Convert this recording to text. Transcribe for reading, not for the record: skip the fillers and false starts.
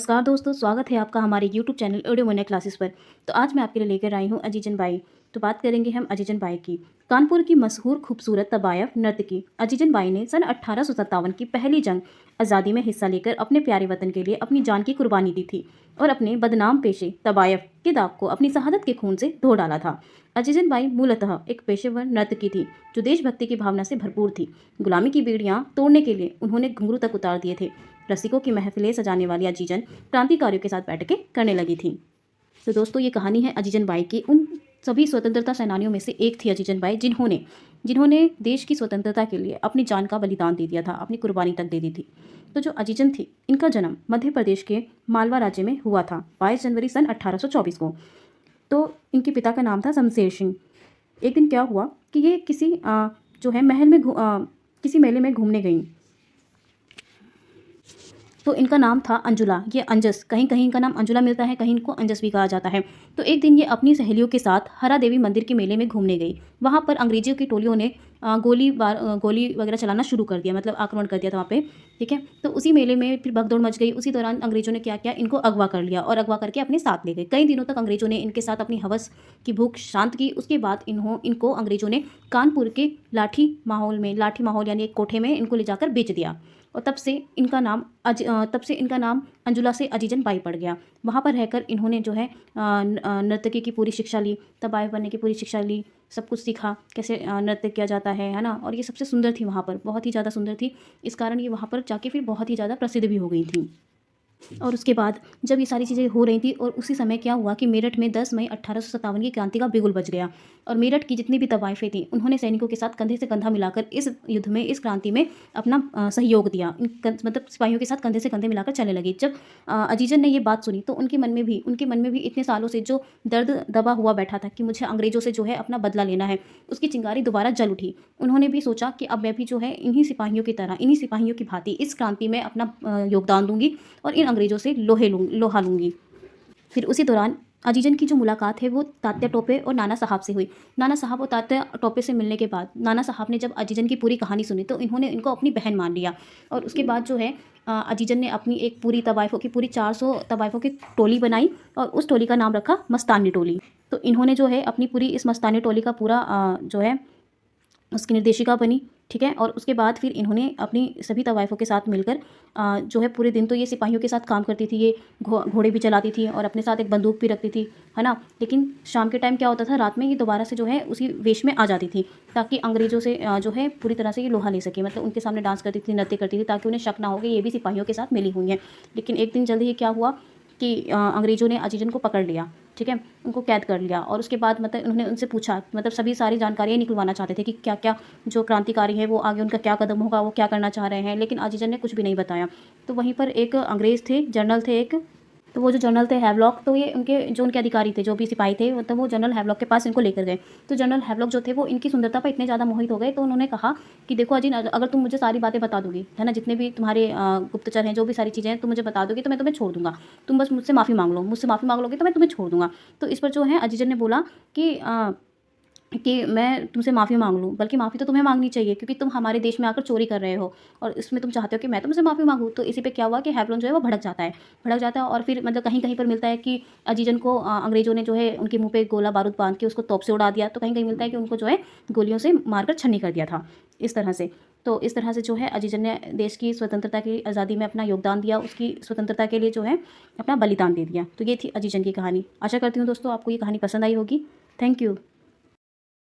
नमस्कार दोस्तों, स्वागत है आपका हमारे YouTube चैनल ऑडियो मोने क्लासेस पर। तो आज मैं आपके लिए लेकर आई हूँ अजीजन बाई। तो बात करेंगे हम अजीजन बाई की। कानपुर की मशहूर खूबसूरत तबायफ नर्तकी अजीजन बाई ने सन 1857 की पहली जंग आज़ादी में हिस्सा लेकर अपने प्यारे वतन के लिए अपनी जान की कुर्बानी दी थी और अपने बदनाम पेशे तबायफ के दाग को अपनी शहादत के खून से धो डाला था। अजीजन बाई मूलतः एक पेशेवर नर्तकी थी जो देशभक्ति की भावना से भरपूर थी। गुलामी की बेड़ियां तोड़ने के लिए उन्होंने घुंघरू तक उतार दिए थे। रसिकों की महफिलें सजाने वाली अजीजन क्रांतिकारियों के साथ बैठकें करने लगी थी। तो दोस्तों, ये कहानी है अजीजन बाई की। उन सभी स्वतंत्रता सेनानियों में से एक थी अजीजन बाई जिन्होंने जिन्होंने देश की स्वतंत्रता के लिए अपनी जान का बलिदान दे दिया था, अपनी कुर्बानी तक दे दी थी। तो जो अजीजन थी, इनका जन्म मध्य प्रदेश के मालवा राज्य में हुआ था 22 जनवरी सन 1824 को। तो इनके पिता का नाम था शमशेर सिंह। एक दिन क्या हुआ कि ये किसी जो है महल में किसी मेले में घूमने गई। तो इनका नाम था अंजुला, ये अंजस, कहीं कहीं इनका नाम अंजुला मिलता है, कहीं इनको अंजस भी कहा जाता है। तो एक दिन ये अपनी सहेलियों के साथ हरा देवी मंदिर के मेले में घूमने गई। वहाँ पर अंग्रेजियों की टोलियों ने गोली वगैरह चलाना शुरू कर दिया, मतलब आक्रमण कर दिया था वहाँ पे। ठीक है, तो उसी मेले में फिर भगदौड़ मच गई। उसी दौरान अंग्रेजों ने क्या किया, इनको अगवा कर लिया और अगवा करके अपने साथ ले गए। कई दिनों तक अंग्रेजों ने इनके साथ अपनी हवस की भूख शांत की। उसके बाद इनको अंग्रेजों ने कानपुर के लाठी माहौल यानी एक कोठे में इनको ले जाकर बेच दिया। और तब से इनका नाम अंजुला से अजीजन बाई पड़ गया। वहाँ पर रहकर इन्होंने जो है नर्तकी की पूरी शिक्षा ली, तबायफ बनने की पूरी शिक्षा ली, सब कुछ सीखा कैसे नृत्य किया जाता है ना। और ये सबसे सुंदर थी वहाँ पर, बहुत ही ज़्यादा सुंदर थी। इस कारण ये वहाँ पर जाके फिर बहुत ही ज़्यादा प्रसिद्ध भी हो गई थी। और उसके बाद जब ये सारी चीज़ें हो रही थी और उसी समय क्या हुआ कि मेरठ में 10 मई 1857 की क्रांति का बिगुल बज गया। और मेरठ की जितनी भी तवाइफें थीं, उन्होंने सैनिकों के साथ कंधे से कंधा मिलाकर इस युद्ध में, इस क्रांति में अपना सहयोग दिया। मतलब सिपाहियों के साथ कंधे से कंधे मिलाकर चलने लगी। जब अजीजन ने ये बात सुनी तो उनके मन में भी इतने सालों से जो दर्द दबा हुआ बैठा था कि मुझे अंग्रेजों से जो है अपना बदला लेना है, उसकी चिंगारी दोबारा जल उठी। उन्होंने भी सोचा कि अब मैं भी जो है इन्हीं सिपाहियों की भांति इस क्रांति में अपना योगदान दूंगी और इन अंग्रेजों से लोहा लूँगी। फिर उसी दौरान अजीजन की जो मुलाकात है वो तात्या टोपे और नाना साहब से हुई। नाना साहब और तात्या टोपे से मिलने के बाद नाना साहब ने जब अजीजन की पूरी कहानी सुनी तो इन्होंने इनको अपनी बहन मान लिया। और उसके बाद जो है अजीजन ने अपनी एक पूरी तवाइफों की, पूरी 400 तवाइफों की टोली बनाई और उस टोली का नाम रखा मस्तानी टोली। तो इन्होंने जो है अपनी पूरी इस मस्तानी टोली का पूरा जो है उसकी निर्देशिका बनी। ठीक है, और उसके बाद फिर इन्होंने अपनी सभी तवाइफों के साथ मिलकर जो है पूरे दिन तो ये सिपाहियों के साथ काम करती थी, ये घोड़े भी चलाती थी और अपने साथ एक बंदूक भी रखती थी, है ना। लेकिन शाम के टाइम क्या होता था, रात में ये दोबारा से जो है उसी वेश में आ जाती थी ताकि अंग्रेजों से जो है पूरी तरह से ये लोहा ले सके। मतलब उनके सामने डांस करती थी, नृत्य करती थी ताकि उन्हें शक ना हो कि ये भी सिपाहियों के साथ मिली हुई हैं। लेकिन एक दिन जल्दी ही क्या हुआ कि अंग्रेजों ने अजीजन को पकड़ लिया। ठीक है, उनको कैद कर लिया और उसके बाद मतलब उन्होंने उनसे पूछा, मतलब सभी सारी जानकारियाँ निकलवाना चाहते थे कि क्या क्या जो क्रांतिकारी है वो आगे उनका क्या कदम होगा, वो क्या करना चाह रहे हैं। लेकिन अजीजन ने कुछ भी नहीं बताया। तो वहीं पर एक अंग्रेज़ थे, जनरल थे एक, तो वो जो जनरल थे हैवलॉक, तो ये उनके अधिकारी थे, जो भी सिपाही थे, तो वो जनरल हैवलॉक के पास इनको लेकर गए। तो जनरल हैवलॉक जो थे वो इनकी सुंदरता पर इतने ज़्यादा मोहित हो गए। तो उन्होंने कहा कि देखो अजीजन, अगर तुम मुझे सारी बातें बता दोगी, है ना, जितने भी तुम्हारे गुप्तचर हैं, जो भी सारी चीज़ें हैं, तुम मुझे बता दोगी तो मैं तुम्हें छोड़ दूंगा। तुम बस मुझसे माफ़ी मांग लो, मुझसे माफ़ी मांग लोगे तो मैं तुम्हें छोड़ दूंगा। तो इस पर जो है अजीजन ने बोला कि मैं तुमसे माफ़ी मांग लूँ, बल्कि माफ़ी तो तुम्हें मांगनी चाहिए क्योंकि तुम हमारे देश में आकर चोरी कर रहे हो और इसमें तुम चाहते हो कि मैं तुमसे माफ़ी मांगूँ। तो इसी पे क्या हुआ कि हैवलॉक जो है वो भड़क जाता है और फिर मतलब कहीं कहीं पर मिलता है कि अजीजन को अंग्रेजों ने जो है उनके मुंह पे गोला बारूद बांध के उसको तोप से उड़ा दिया। तो कहीं कहीं मिलता है कि उनको जो है गोलियों से मारकर छन्नी कर दिया था, इस तरह से। तो इस तरह से जो है अजीजन ने देश की स्वतंत्रता की आज़ादी में अपना योगदान दिया, उसकी स्वतंत्रता के लिए जो है अपना बलिदान दे दिया। तो ये थी अजीजन की कहानी। आशा करती हूँ दोस्तों आपको ये कहानी पसंद आई होगी। Thank you.